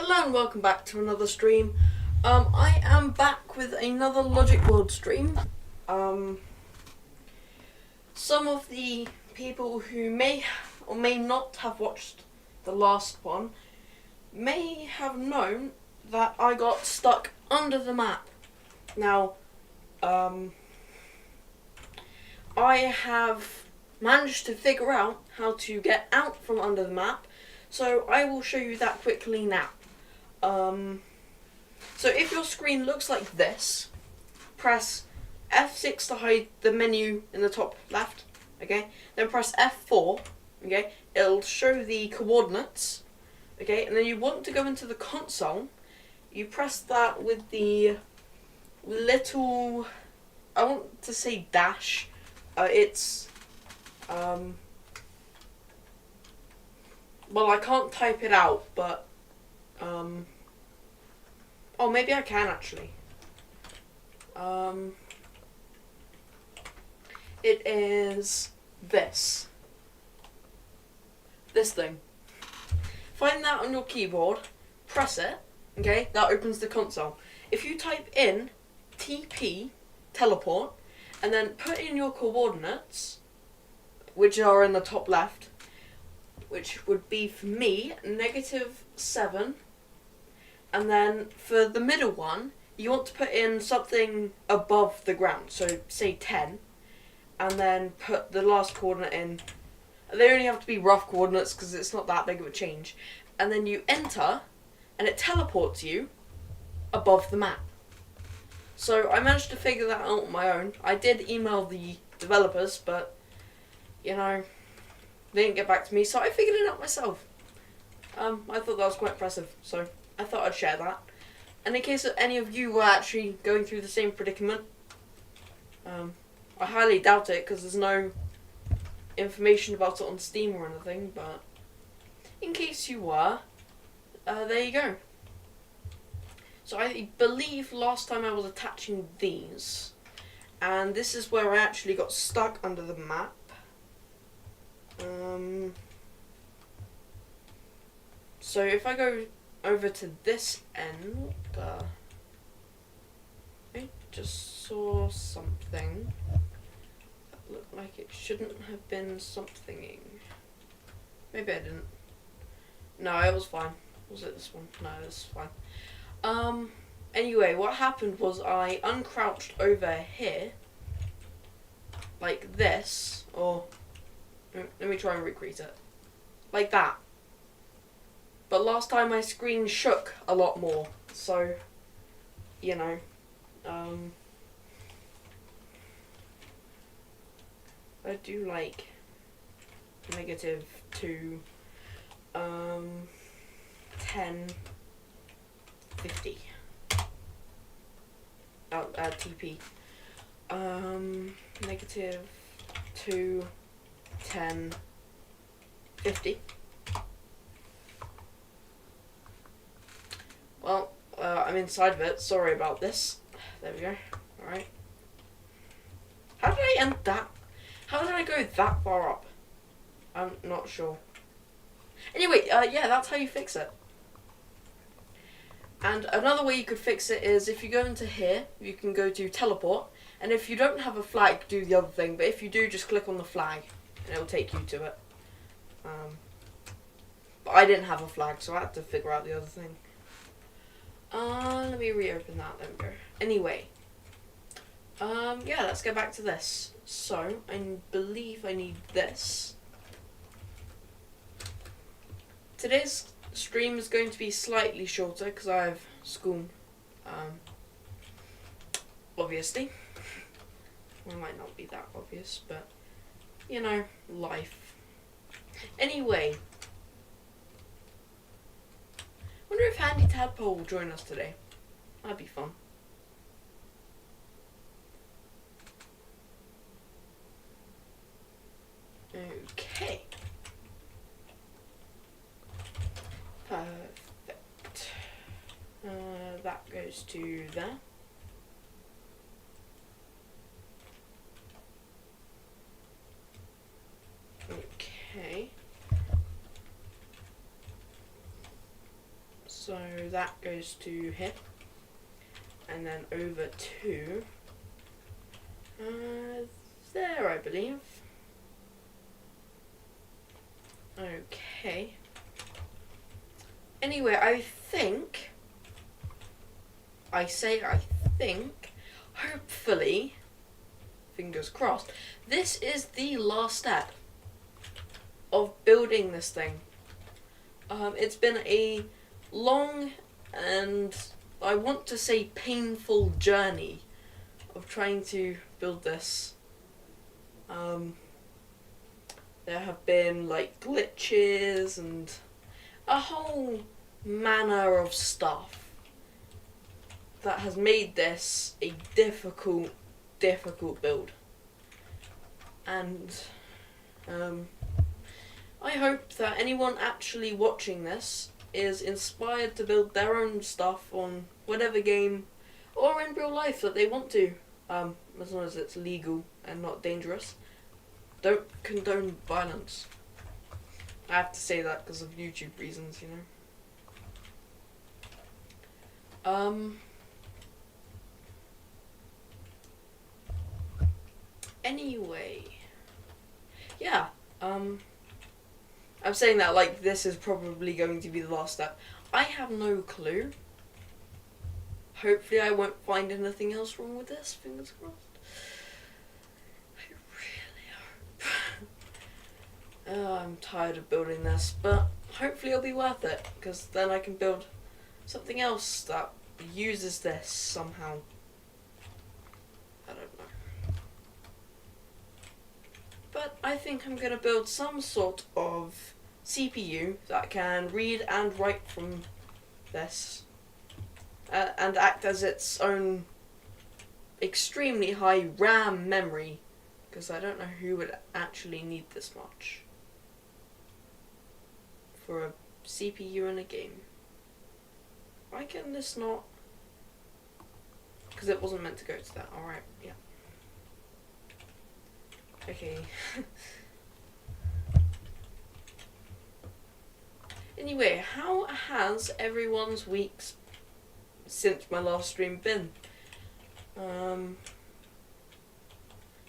Hello and welcome back to another stream. I am back with another Logic World stream. Some of the people who may or may not have watched the last one may have known that I got stuck under the map. Now, I have managed to figure out how to get out from under the map, so I will show you that quickly now. So if your screen looks like this, press F6 to hide the menu in the top left, okay? Then press F4, okay? It'll show the coordinates, okay? And then you want to go into the console. You press that with the little, I want to say dash. Well, I can't type it out, but, oh, maybe I can actually. It is this thing. Find that on your keyboard, press it, okay, that opens the console. If you type in TP, teleport, and then put in your coordinates, which are in the top left, which would be for me, -7, and then for the middle one, you want to put in something above the ground, so say 10, and then put the last coordinate in. They only have to be rough coordinates because it's not that big of a change. And then you enter, and it teleports you above the map. So I managed to figure that out on my own. I did email the developers, but, you know, they didn't get back to me, so I figured it out myself. I thought that was quite impressive, so I thought I'd share that. And in case any of you were actually going through the same predicament, I highly doubt it because there's no information about it on Steam or anything, but in case you were, there you go. So I believe last time I was attaching these, and this is where I actually got stuck under the map. So if I go over to this end, I just saw something that looked like it shouldn't have been something-ing. Maybe I didn't. No, it was fine. Was it this one? No, this is fine. Anyway, what happened was I uncrouched over here, like this, or let me try and recreate it, like that. But last time my screen shook a lot more, so, you know, I do like -2, 10, 50. TP. -2, 10, 50. Well, I'm inside of it. Sorry about this. There we go. Alright. How did I end that? How did I go that far up? I'm not sure. Anyway, yeah, that's how you fix it. And another way you could fix it is if you go into here, you can go to teleport. And if you don't have a flag, do the other thing. But if you do, just click on the flag and it'll take you to it. But I didn't have a flag, so I had to figure out the other thing. Let me reopen that. There we go. Anyway. Yeah, let's go back to this. So, I believe I need this. Today's stream is going to be slightly shorter because I have school. Obviously. Well, it might not be that obvious, but, you know, life. Anyway. Wonder if Handy Tadpole will join us today. That'd be fun. Okay. Perfect. That goes to there. Okay. So that goes to here. And then over to there, I believe. Okay. Anyway, I think, hopefully, fingers crossed, this is the last step of building this thing. It's been a long and, I want to say, painful journey of trying to build this. There have been like glitches and a whole manner of stuff that has made this a difficult build. And I hope that anyone actually watching this is inspired to build their own stuff on whatever game or in real life that they want to, as long as it's legal and not dangerous. Don't condone violence. I have to say that because of YouTube reasons, you know. Anyway, yeah, I'm saying that like this is probably going to be the last step. I have no clue. Hopefully I won't find anything else wrong with this, fingers crossed. I really hope. I'm tired of building this, but hopefully it'll be worth it, because then I can build something else that uses this somehow. I don't know. But I think I'm going to build some sort of CPU that can read and write from this. And act as its own extremely high RAM memory. Because I don't know who would actually need this much for a CPU in a game. Why can this not? Because it wasn't meant to go to that. Alright, yeah. Okay. Anyway, how has everyone's weeks since my last stream been?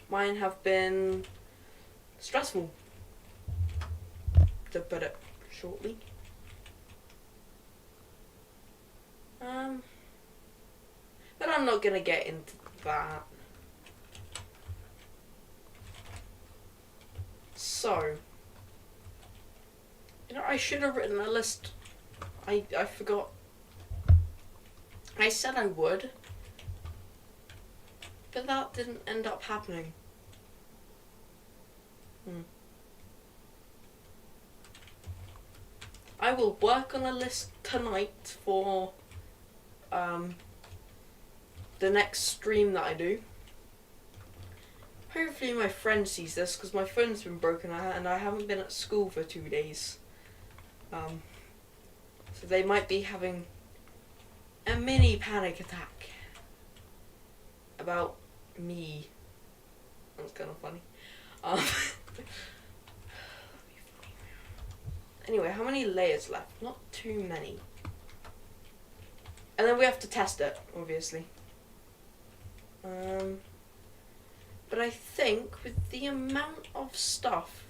Mine have been stressful, to put it shortly. But I'm not gonna get into that. So, you know, I should have written a list. I forgot. I said I would, but that didn't end up happening. I will work on a list tonight for the next stream that I do. Hopefully my friend sees this, because my phone's been broken and I haven't been at school for 2 days. So they might be having a mini panic attack about me. That's kind of funny. Anyway, how many layers left? Not too many. And then we have to test it, obviously. But I think with the amount of stuff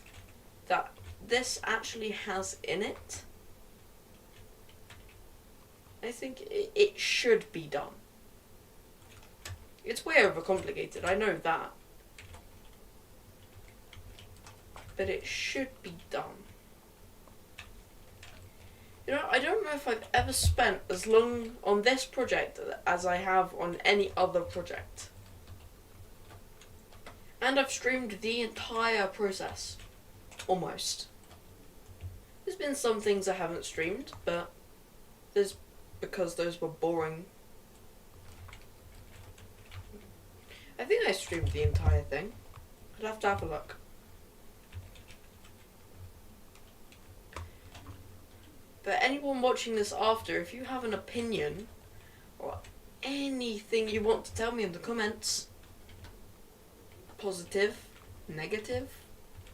that this actually has in it, I think it should be done. It's way overcomplicated, I know that. But it should be done. You know, I don't know if I've ever spent as long on this project as I have on any other project. And I've streamed the entire process. Almost. There's been some things I haven't streamed, but because those were boring. I think I streamed the entire thing. I'd have to have a look. But anyone watching this after, if you have an opinion or anything you want to tell me in the comments, positive, negative,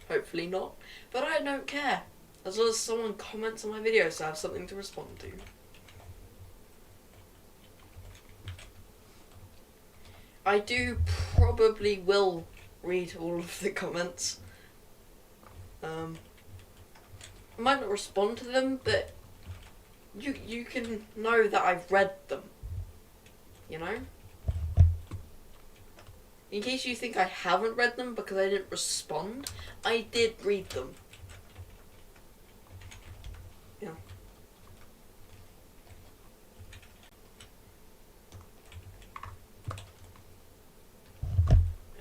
hopefully not, but I don't care. As long as someone comments on my videos, so I have something to respond to. I do probably will read all of the comments. I might not respond to them, but you can know that I've read them. You know? In case you think I haven't read them because I didn't respond, I did read them. Yeah.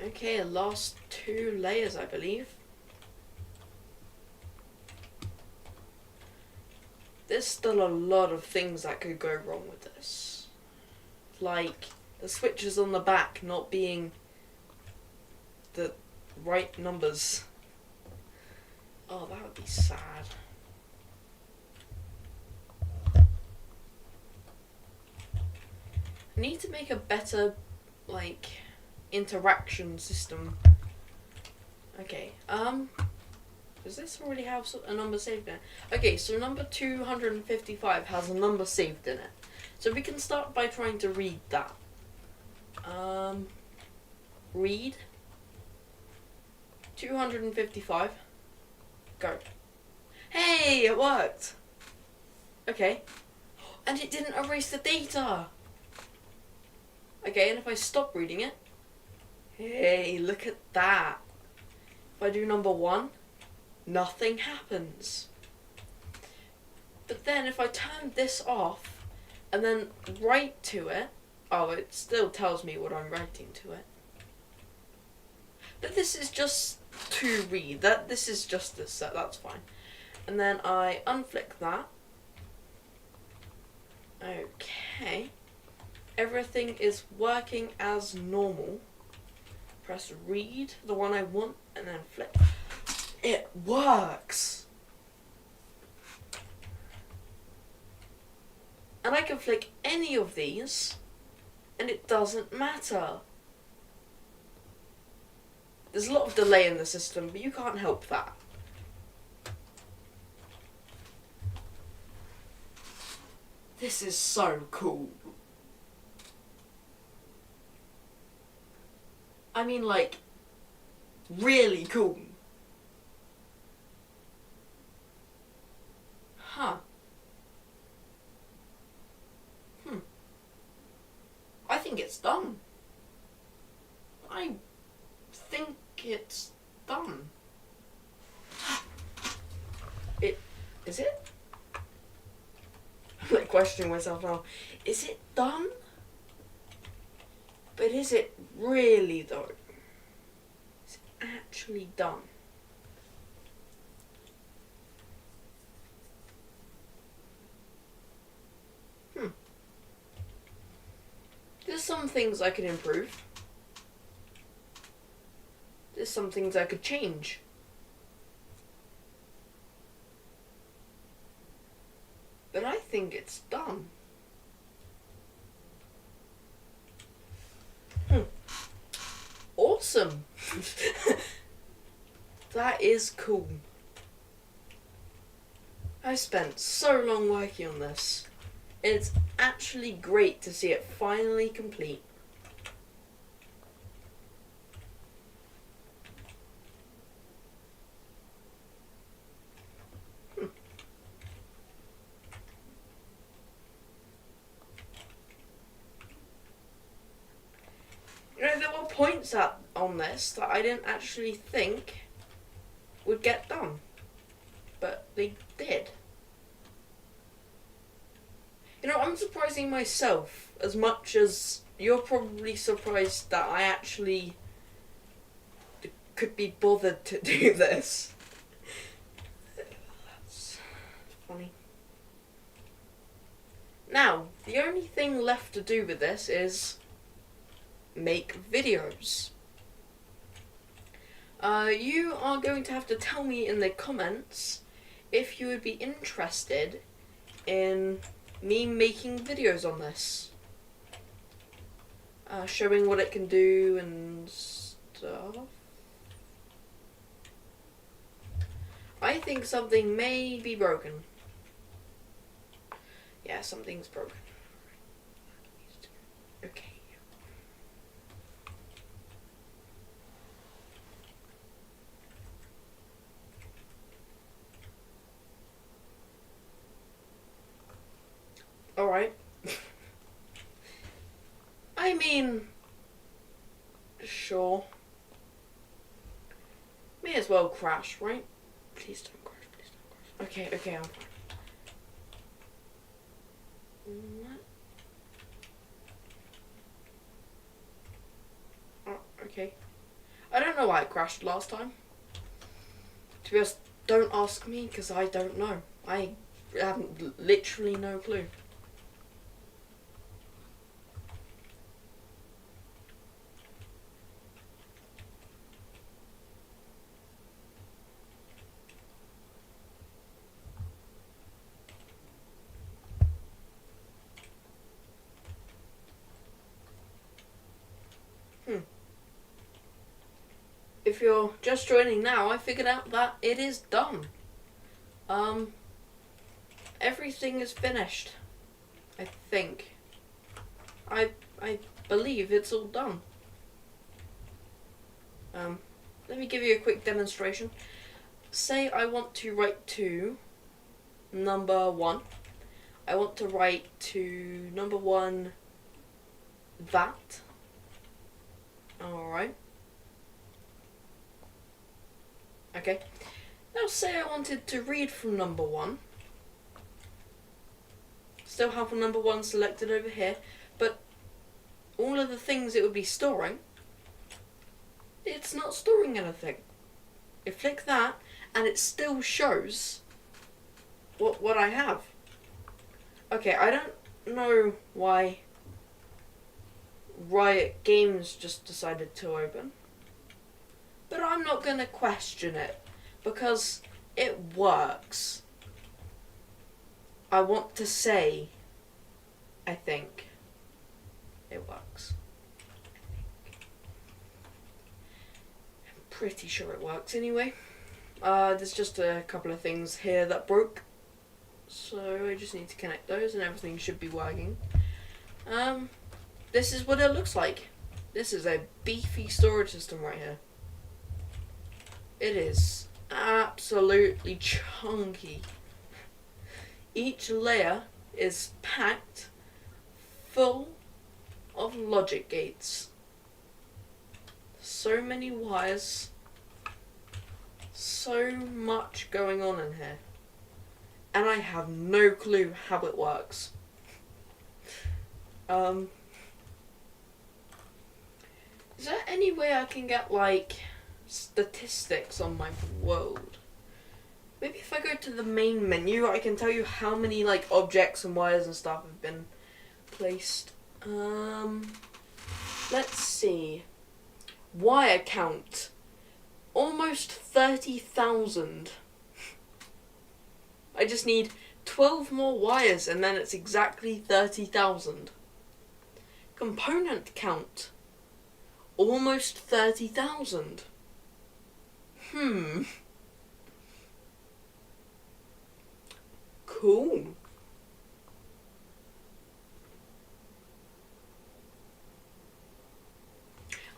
Okay, last 2 layers, I believe. There's still a lot of things that could go wrong with this. Like the switches on the back not being the right numbers. Oh, that would be sad. I need to make a better, like, interaction system. Okay, does this already have a number saved in it? Okay, so number 255 has a number saved in it. So we can start by trying to read that. Read 255. Go. Hey, it worked! Okay. And it didn't erase the data! Okay, and if I stop reading it, hey, look at that. If I do number 1, nothing happens. But then if I turn this off and then write to it, oh, it still tells me what I'm writing to it. But this is just to read. This is just a set, that's fine. And then I unflick that. Okay. Everything is working as normal. Press read, the one I want, and then flick. It works! And I can flick any of these, and it doesn't matter. There's a lot of delay in the system, but you can't help that. This is so cool. I mean, like, really cool. Huh. I think it's done. I think it's done. Is it? I'm like questioning myself now. Is it done? But is it really though? Is it actually done? There's some things I could improve. There's some things I could change. But I think it's done. Awesome. That is cool. I spent so long working on this. It's actually great to see it finally complete. You know, there were points on this that I didn't actually think would get done, but they did. You know, I'm surprising myself as much as you're probably surprised that I actually could be bothered to do this. That's funny. Now, the only thing left to do with this is make videos. You are going to have to tell me in the comments if you would be interested in me making videos on this. Showing what it can do and stuff. I think something may be broken. Yeah, something's broken. Okay. Alright. I mean, sure. May as well crash, right? Please don't crash, please don't crash. Okay, I'm fine. What? Oh, okay. I don't know why it crashed last time. To be honest, don't ask me, because I don't know. I have literally no clue. If you're just joining now, I figured out that it is done. Everything is finished. I think. I believe it's all done. Let me give you a quick demonstration. Say I want to write to number 1. I want to write to number 1 that. Alright. Okay. Now say I wanted to read from number 1. Still have number 1 selected over here, but all of the things it would be storing, it's not storing anything. You flick that, and it still shows what I have. Okay, I don't know why Riot Games just decided to open, but I'm not going to question it, because it works. I want to say, I think it works. I'm pretty sure it works anyway. There's just a couple of things here that broke, so I just need to connect those and everything should be working. This is what it looks like. This is a beefy storage system right here. It is absolutely chunky. Each layer is packed full of logic gates. So many wires. So much going on in here. And I have no clue how it works. Is there any way I can get, like, statistics on my world? Maybe if I go to the main menu, I can tell you how many, like, objects and wires and stuff have been placed. Let's see. Wire count. Almost 30,000. I just need 12 more wires and then it's exactly 30,000. Component count. Almost 30,000. Cool.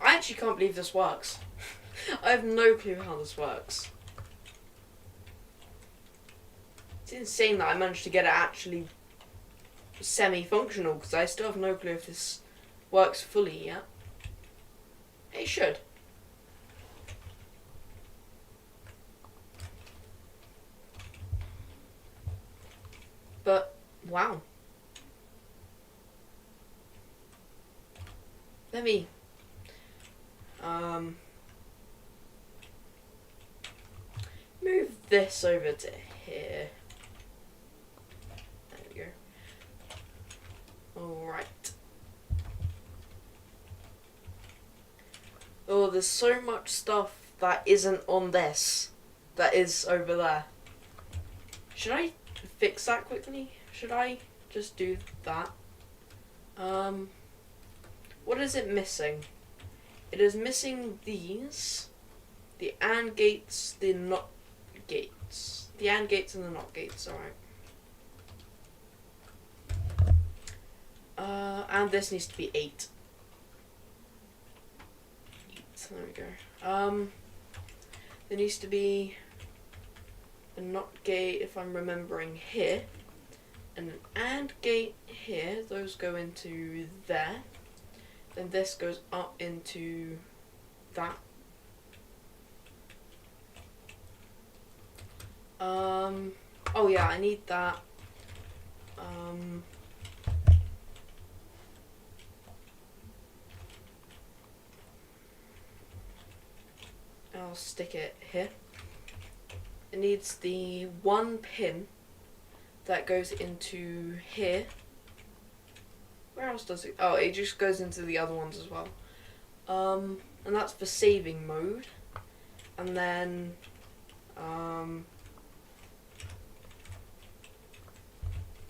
I actually can't believe this works. I have no clue how this works. It's insane that I managed to get it actually semi-functional, because I still have no clue if this works fully yet. It should. But, wow. Let me move this over to here. There we go. Alright. Oh, there's so much stuff that isn't on this that is over there. Should I fix that quickly? Should I just do that? What is it missing? It is missing these, the AND gates, the NOT gates. The AND gates and the NOT gates, alright. And this needs to be 8. There we go. There needs to be a NOT gate, if I'm remembering, here, and an AND gate here, those go into there. Then this goes up into that. Oh yeah, I need that. I'll stick it here. It needs the one pin that goes into here. Where else does it? Oh, it just goes into the other ones as well. And that's for saving mode. And then, if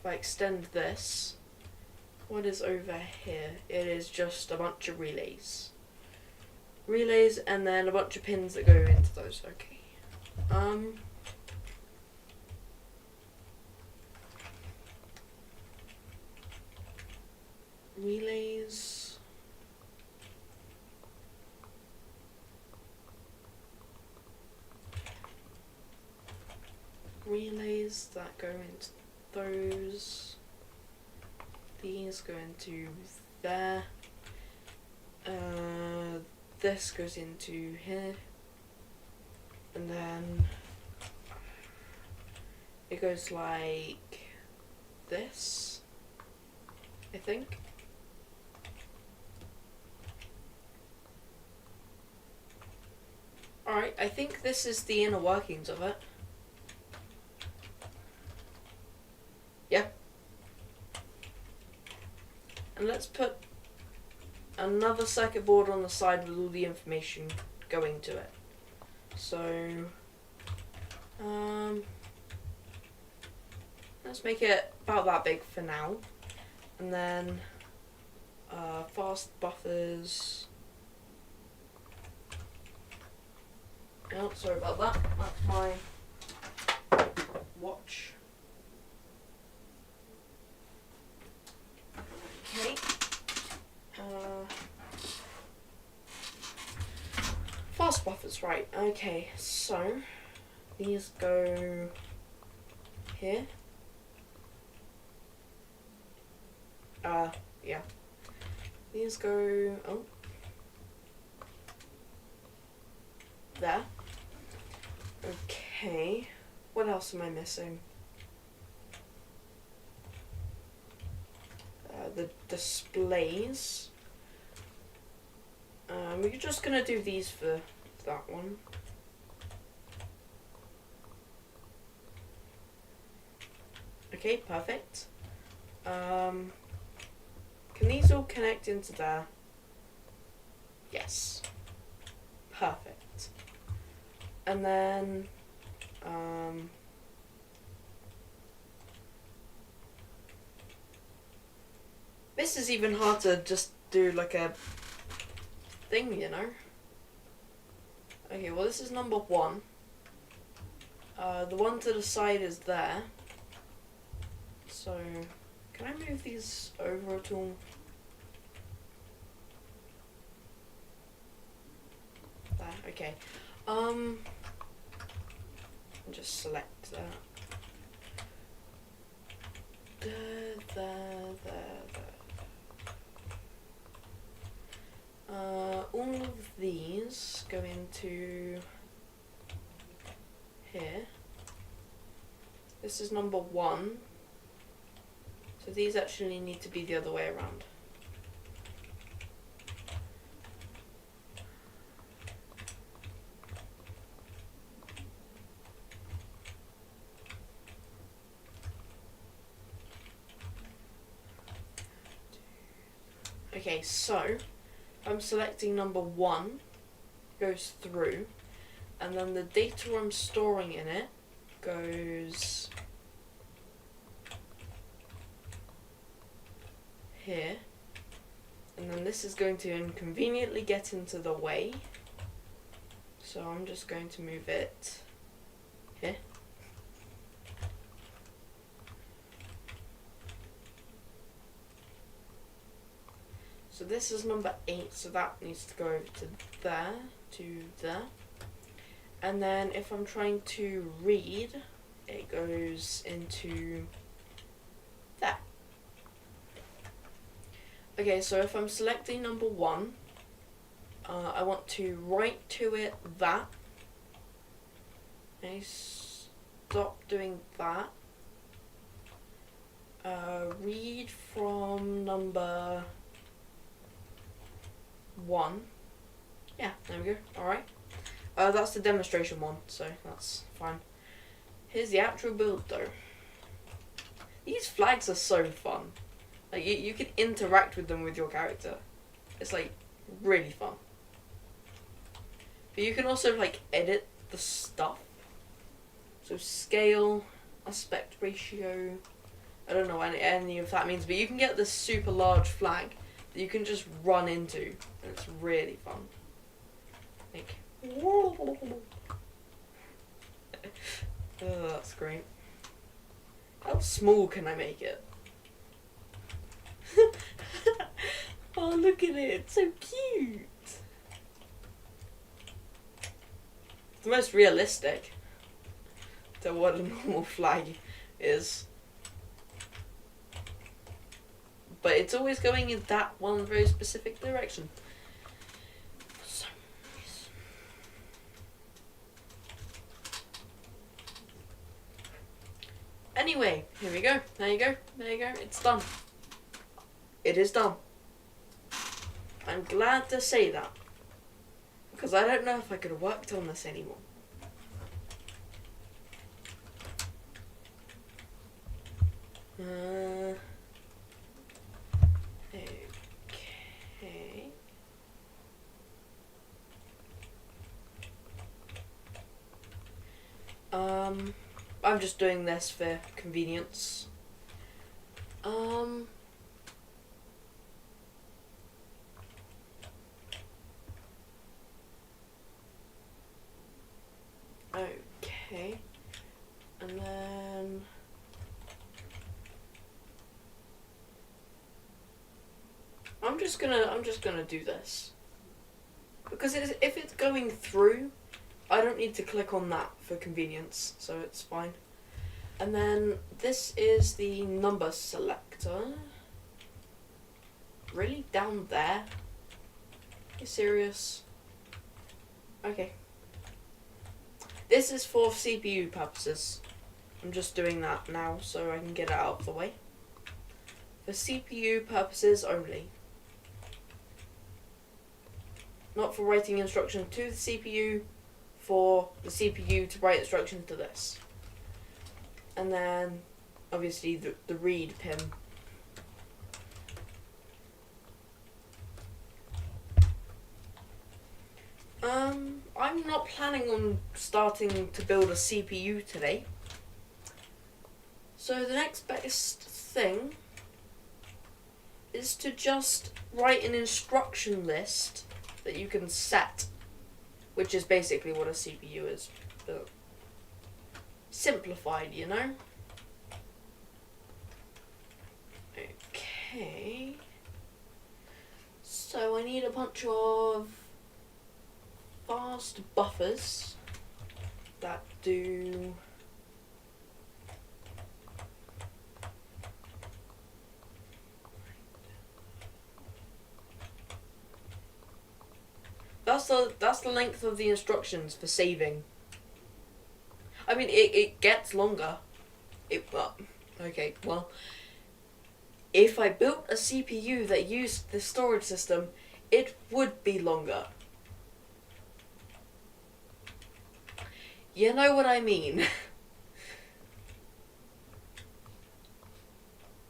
I extend this, what is over here? It is just a bunch of relays. Relays and then a bunch of pins that go into those. Okay. Relays. Relays that go into those. These go into there. This goes into here. And then it goes like this, I think. Alright, I think this is the inner workings of it. Yeah. And let's put another circuit board on the side with all the information going to it. So, let's make it about that big for now. And then, fast buffers. Oh, sorry about that. That's my watch. Okay. Fast buffers, right. Okay, so these go here. Yeah. These go, there. Okay. What else am I missing? The displays. We're just gonna do these for that one. Okay, perfect. Can these all connect into there? Yes. Perfect. And then, this is even hard to just do like a thing, you know? Okay, well this is number 1. The one to the side is there. So, can I move these over at all? There, okay. Just select that. There. All of these go into here. This is number 1. So these actually need to be the other way around. Okay, so I'm selecting number 1, goes through, and then the data I'm storing in it goes here, and then this is going to inconveniently get into the way, so I'm just going to move it here. So this is number 8, so that needs to go over to there, and then if I'm trying to read, it goes into there. Okay, so if I'm selecting number 1, I want to write to it that. Okay, stop doing that. Read from number 1. Yeah, there we go. Alright. That's the demonstration one, so that's fine. Here's the actual build though. These flags are so fun. Like, you can interact with them with your character. It's like really fun. But you can also like edit the stuff. So scale, aspect ratio, I don't know what any of that means, but you can get this super large flag that you can just run into, and it's really fun. Like, oh, that's great. How small can I make it? Oh, look at it, it's so cute. It's the most realistic to what a normal flag is. But it's always going in that one very specific direction. For some reason. Anyway, here we go. There you go. There you go. It's done. It is done. I'm glad to say that. Because I don't know if I could have worked on this anymore. Okay. I'm just doing this for convenience. Okay. And then I'm just gonna do this. Because if it's going through, I don't need to click on that for convenience, so it's fine. And then this is the number selector. Really? Down there? Are you serious? Okay. This is for CPU purposes. I'm just doing that now so I can get it out of the way. For CPU purposes only. Not for writing instructions to the CPU, for the CPU to write instructions to this. And then, obviously, the read pin. I'm not planning on starting to build a CPU today. So the next best thing is to just write an instruction list that you can set, which is basically what a CPU is, but simplified, you know? Okay. So I need a bunch of fast buffers that do that's the length of the instructions for saving. I mean, it gets longer. Okay, well, if I built a CPU that used the storage system, it would be longer. You know what I mean?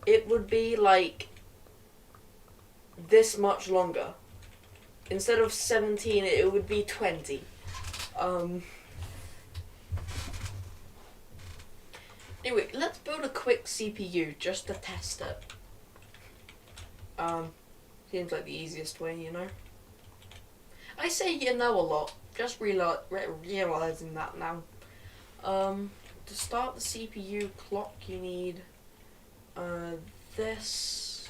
It would be like this much longer. Instead of 17, it would be 20. Anyway, let's build a quick CPU just to test it. Seems like the easiest way, you know? I say you know a lot, just realizing that now. To start the CPU clock, you need this,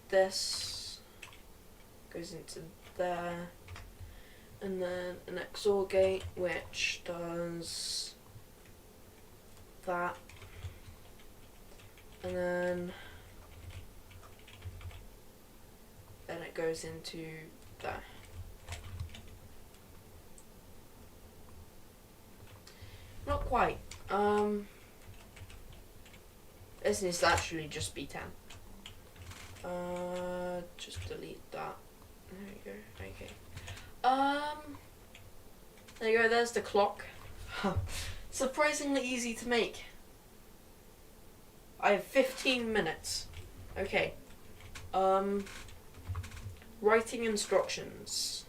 this goes into there, and then an XOR gate which does that, and then it goes into there. Not quite. This needs to actually just be 10. Just delete that. There you go. Okay. There you go. There's the clock. Surprisingly easy to make. I have 15 minutes. Okay. Writing instructions.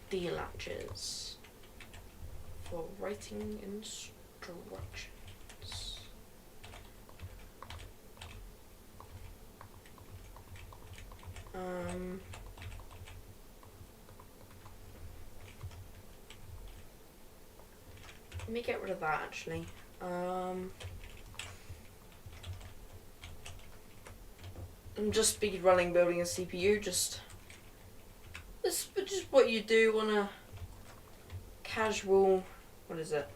D latches. For writing instructions. Let me get rid of that actually. I'm just speed running building a CPU, just what you do on a casual, what is it,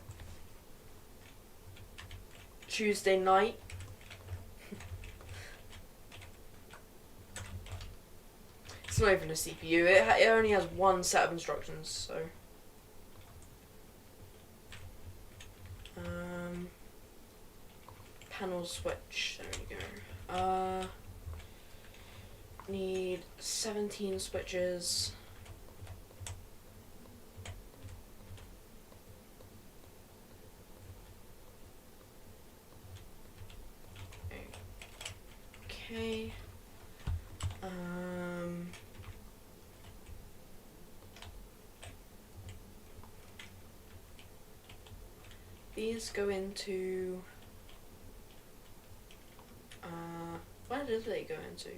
Tuesday night. It's not even a CPU, it only has one set of instructions, so. Panel switch, there we go. Need 17 switches. Okay. These go into where did they go into?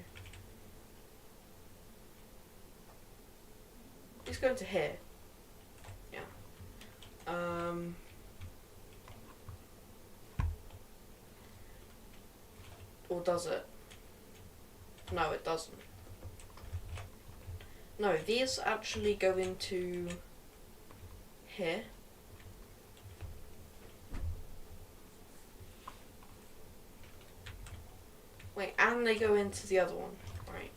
These go into here. Yeah. Or does it? No, it doesn't. No, these actually go into here. Wait, and they go into the other one, right?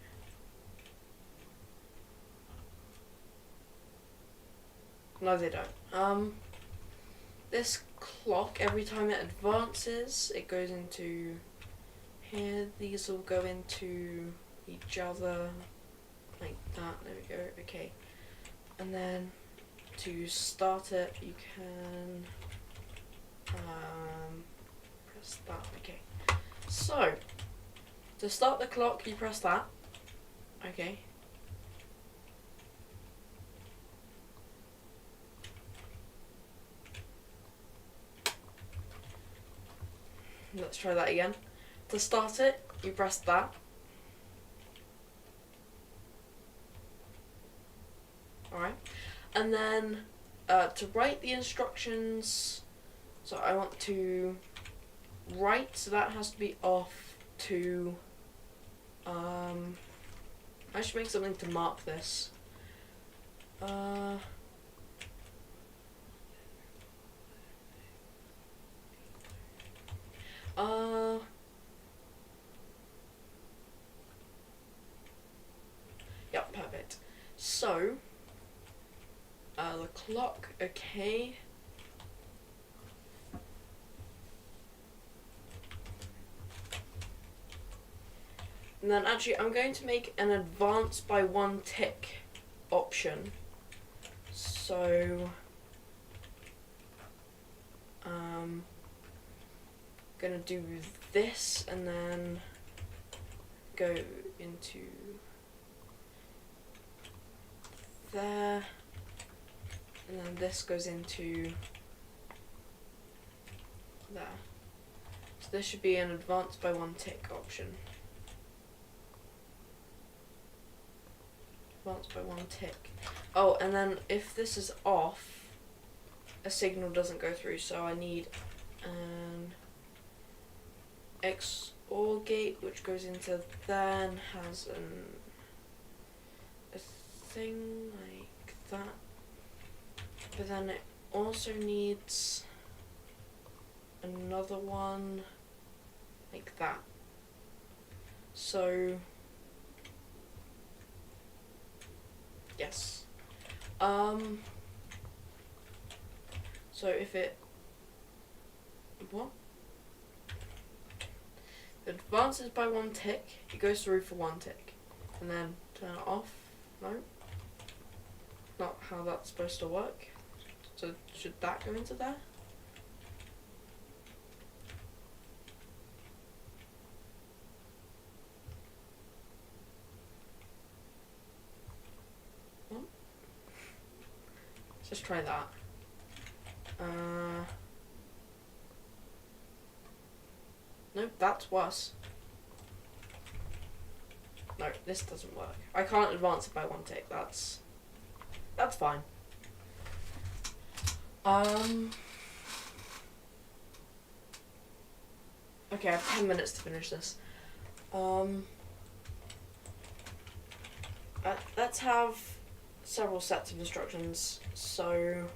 No, they don't. This clock, every time it advances, it goes into here. These will go into each other, like that. There we go. Okay. And then to start it, you can press that. Okay. So to start the clock, you press that. Okay. Let's try that again. To start it, you press that. Alright. And then to write the instructions, so I want to write, so that has to be off to, I should make something to mark this. Yep, perfect. So, the clock, okay. And then actually I'm going to make an advance by 1 tick option. So, gonna do this and then go into there, and then this goes into there. So this should be an advance by 1 tick option. Advance by 1 tick. Oh, and then if this is off, a signal doesn't go through, so I need an XOR gate which goes into there and has a thing like that. But then it also needs another one like that. So yes. So if it what? It advances by 1 tick, it goes through for 1 tick. And then turn it off. No. Not how that's supposed to work. So should that go into there? What? Let's just try that. Nope, that's worse. No, this doesn't work. I can't advance it by 1 tick. That's fine. Okay, I have 10 minutes to finish this. Let's have several sets of instructions. So,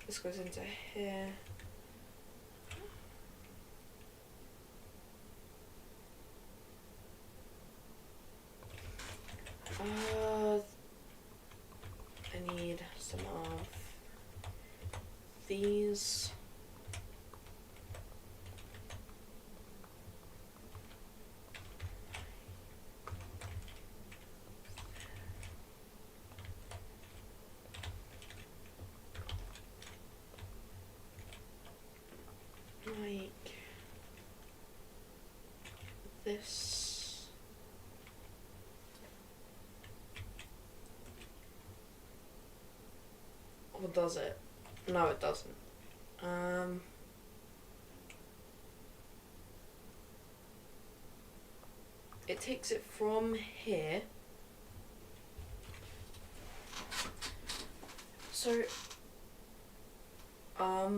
this goes into here. I need some of these. Like this. Or does it? No, it doesn't. It takes it from here. So, I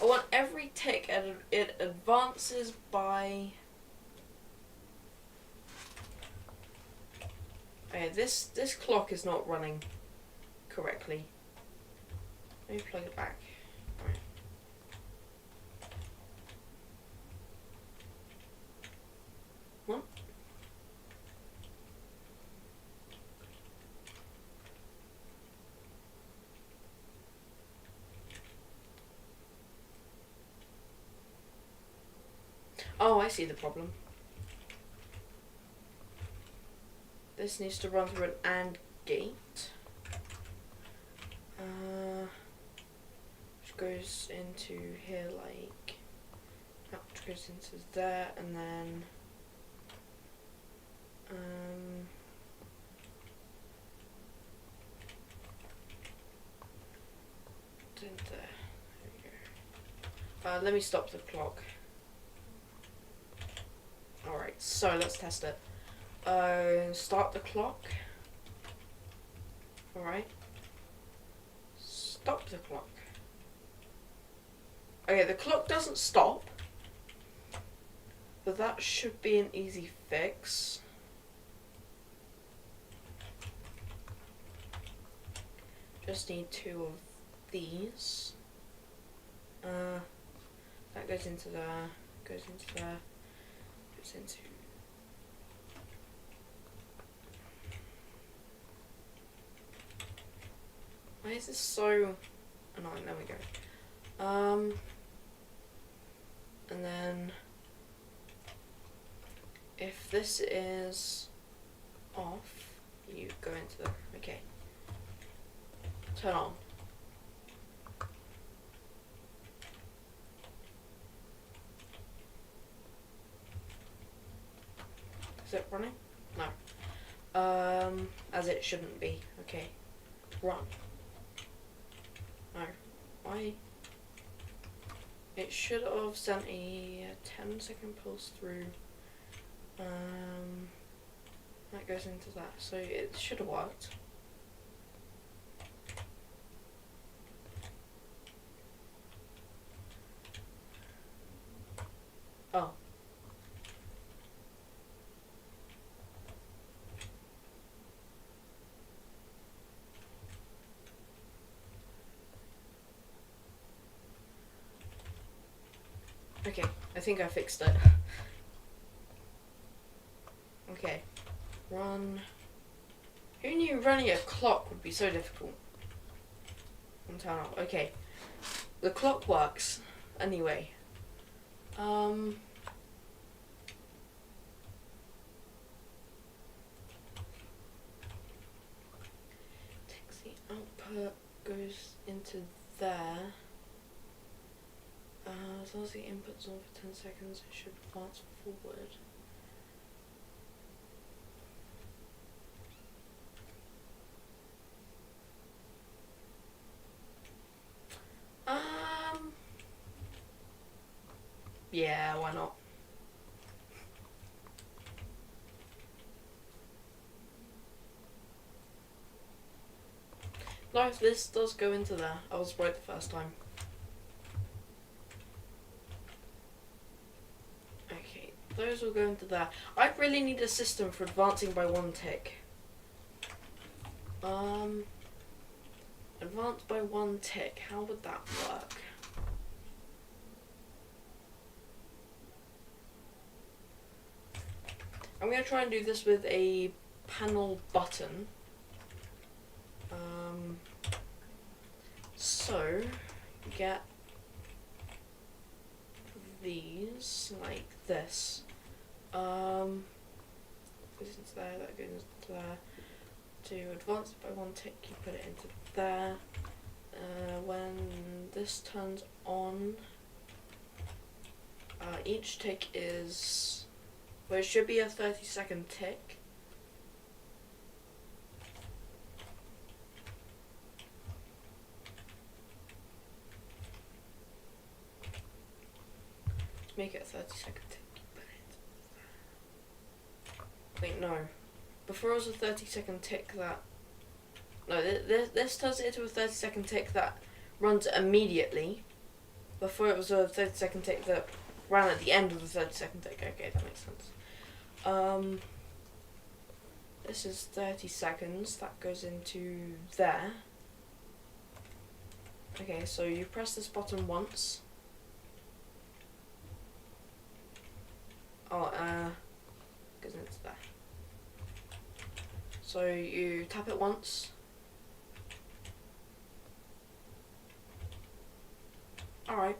want every tick and it advances by. Okay, this clock is not running correctly. Let me plug it back. Right. What? Oh, I see the problem. This needs to run through an AND gate. Which goes into here like that, which goes into there, and then into there. There we go. Let me stop the clock. Alright, so let's test it. Start the clock. Alright. Stop the clock. Okay, the clock doesn't stop. But that should be an easy fix. Just need 2 of these. That goes into there, goes into there, goes into... Why is this so annoying? There we go. And then if this is off, you go into the, okay. Turn on. Is it running? No. As it shouldn't be. Okay. Run. No. Why? It should have sent a 10-second pulse through. That goes into that. So it should have worked. Oh. Okay, I think I fixed it. Okay, run. Who knew running a clock would be so difficult? Turn off. Okay, the clock works. Anyway, takes the output, goes into there. As long as the input's on for 10 seconds, it should advance forward. Yeah, why not? No, this does go into there. I was right the first time. Okay, those will go into there. I really need a system for advancing by 1 tick. Advance by 1 tick. How would that work? I'm going to try and do this with a panel button. So, you get these like this. Goes into there, that goes into there. To advance it by 1 tick, you put it into there. When this turns on, each tick is, well, it should be a 30-second tick. To make it a 30-second tick, you put it. Wait, no. Before it was a 30-second tick that... No, this turns it into a 30-second tick that runs immediately. Before it was a 30-second tick that ran at the end of the 30-second tick. Okay, that makes sense. This is 30 seconds. That goes into there. Okay, so you press this button once. Oh, goes into there. So you tap it once. Alright.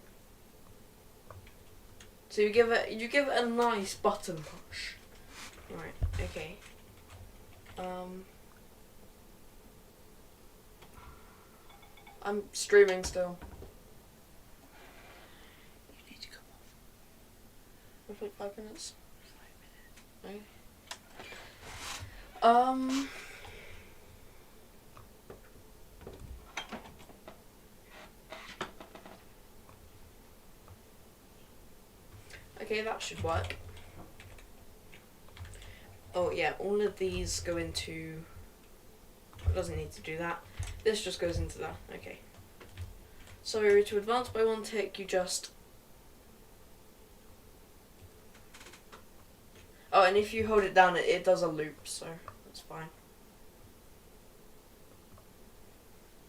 So you give it a nice button push. Right, okay. I'm streaming still. You need to come off. For like 5 minutes. 5 minutes. Okay. Okay, that should work. Oh yeah, all of these go into... It doesn't need to do that. This just goes into that. Okay. So to advance by 1 tick, you just... Oh, and if you hold it down, it does a loop, so that's fine.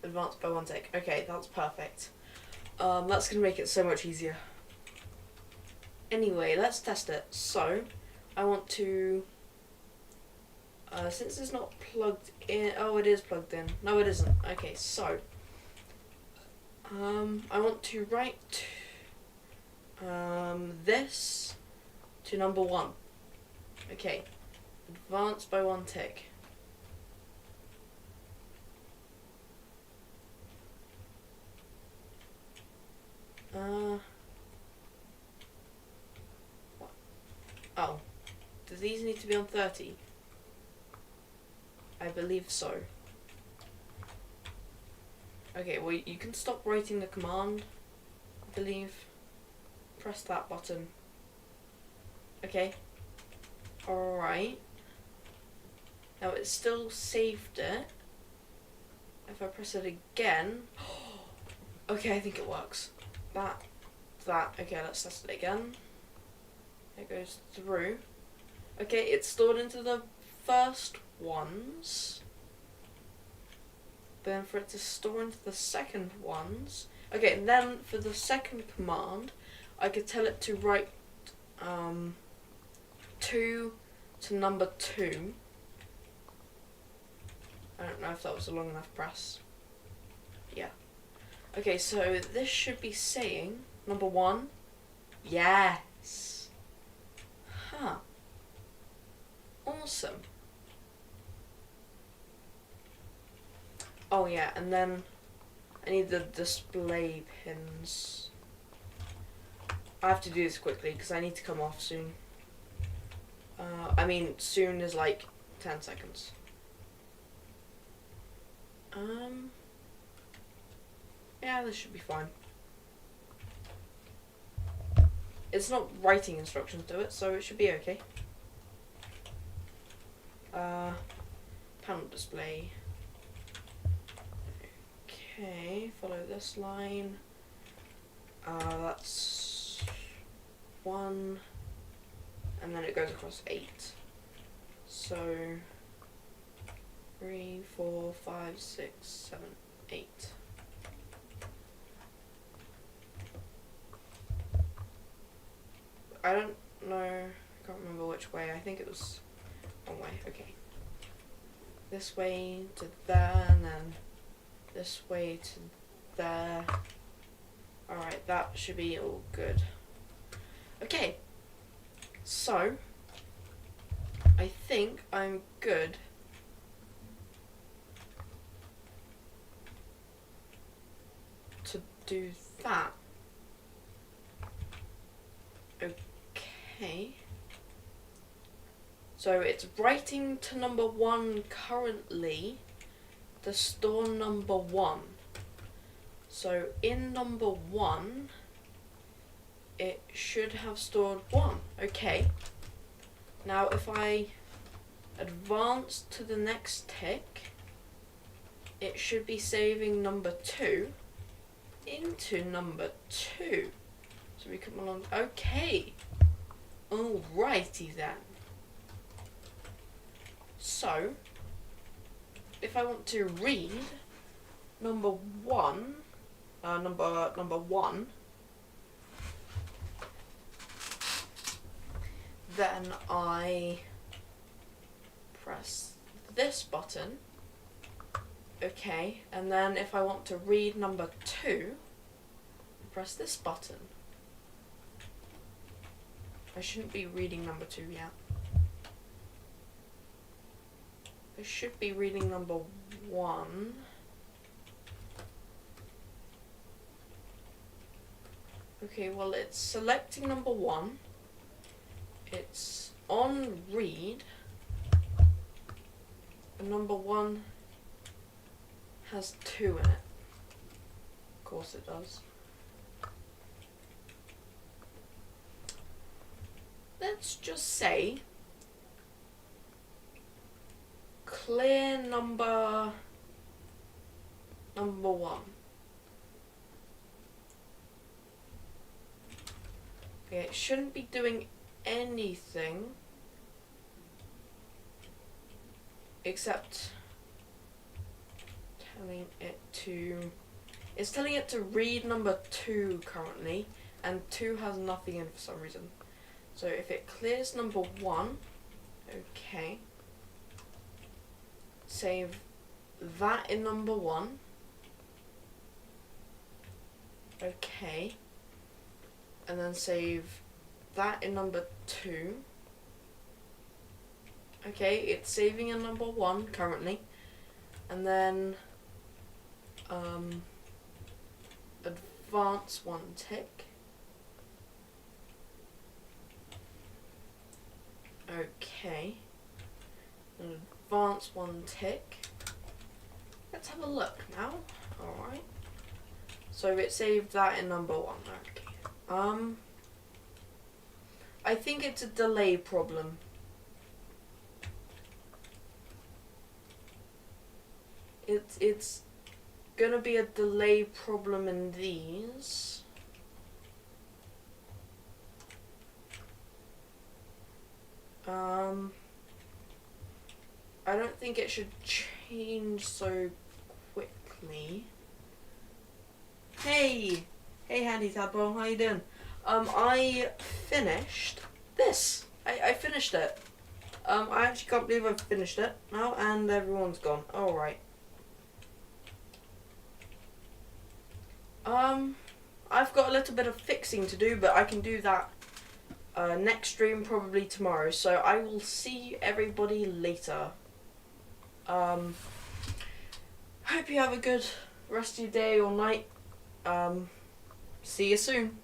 Advance by 1 tick. Okay, that's perfect. That's going to make it so much easier. Anyway, let's test it. So, I want to... since it's not plugged in... Oh, it is plugged in. No, it isn't. Okay, so... I want to write... this to number 1. Okay. Advance by 1 tick. Oh. Do these need to be on 30? I believe so. Okay, well you can stop writing the command, I believe. Press that button. Okay. Alright. Now it's still saved it. If I press it again... Okay, I think it works. That. Okay, let's test it again. It goes through. Okay, it's stored into the first ones. Then for it to store into the second ones. Okay, and then for the second command, I could tell it to write 2 to number 2. I don't know if that was a long enough press. Yeah. Okay, so this should be saying number 1. Yes. Huh. Awesome. Oh yeah, and then I need the display pins. I have to do this quickly because I need to come off soon. I mean, soon is like 10 seconds. Yeah, this should be fine. It's not writing instructions to it, so it should be okay. Panel display. Okay, follow this line. That's 1, and then it goes across 8. So 3, 4, 5, 6, 7, 8. I don't know, I can't remember which way. I think it was one way. Okay. This way to there, and then this way to there. Alright, that should be all good. Okay, so I think I'm good to do that. Okay. So it's writing to number 1 currently to store number 1. So in number 1, it should have stored 1. Okay. Now if I advance to the next tick, it should be saving number 2 into number 2. So we come along. Okay. Alrighty then. So if I want to read number 1, number 1, then I press this button. Okay, and then if I want to read number 2, press this button. I shouldn't be reading number 2 yet. I should be reading number 1. Okay, well it's selecting number 1. It's on read. And number 1 has 2 in it. Of course it does. Let's just say clear number 1. Okay, it shouldn't be doing anything except telling it to, it's telling it to read number 2 currently, and 2 has nothing in for some reason. So if it clears number 1, okay, save that in number 1, okay, and then save that in number 2. Okay, it's saving in number 1 currently, and then advance 1 tick. Okay, and advance 1 tick. Let's have a look now. Alright, so it saved that in number 1. Okay. I think it's a delay problem. It's gonna be a delay problem in these. I don't think it should change so quickly. Hey, Handy Tadpole, how you doing? I finished this. I finished it. I actually can't believe I've finished it now, and everyone's gone. Alright. I've got a little bit of fixing to do, but I can do that next stream, probably tomorrow. So I will see everybody later. Hope you have a good rest of your day or night. See you soon.